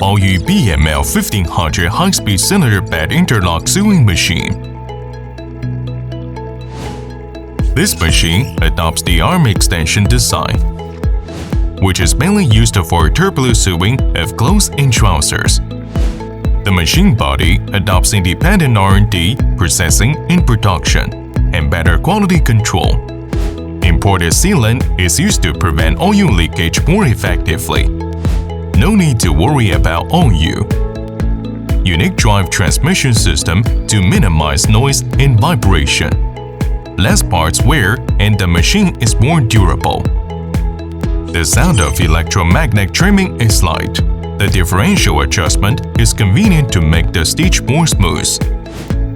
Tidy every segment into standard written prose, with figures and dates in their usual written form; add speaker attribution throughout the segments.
Speaker 1: all-U BML 1500 high-speed cylinder bed interlock sewing machine. This machine adopts the arm extension design, which is mainly used for turbulent sewing of clothes and trousers. The machine body adopts independent R&D, processing, and production, and better quality control. Imported sealant is used to prevent oil leakage more effectively. No need to worry about oil. Unique drive transmission system to minimize noise and vibration. Less parts wear and the machine is more durable. The sound of electromagnet trimming is light. The differential adjustment is convenient to make the stitch more smooth.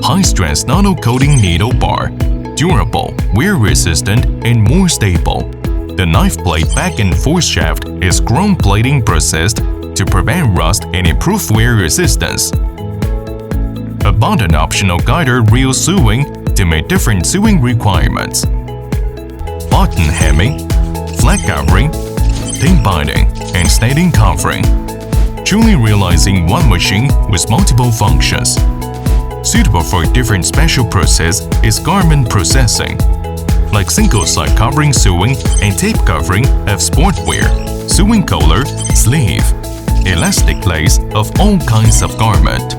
Speaker 1: High-strength nano-coating needle bar, durable, wear-resistant, and more stable. The knife blade back and forth shaft is chrome plating processed to prevent rust and improve wear resistance. A button-optional guider reel sewing to meet different sewing requirements. Button hemming, flat covering, thin binding, and standing covering. Truly realizing one machine with multiple functions. Suitable for different special process is garment processing, like single-side covering sewing and tape covering of sportwear, sewing collar, sleeve, elastic lace of all kinds of garment.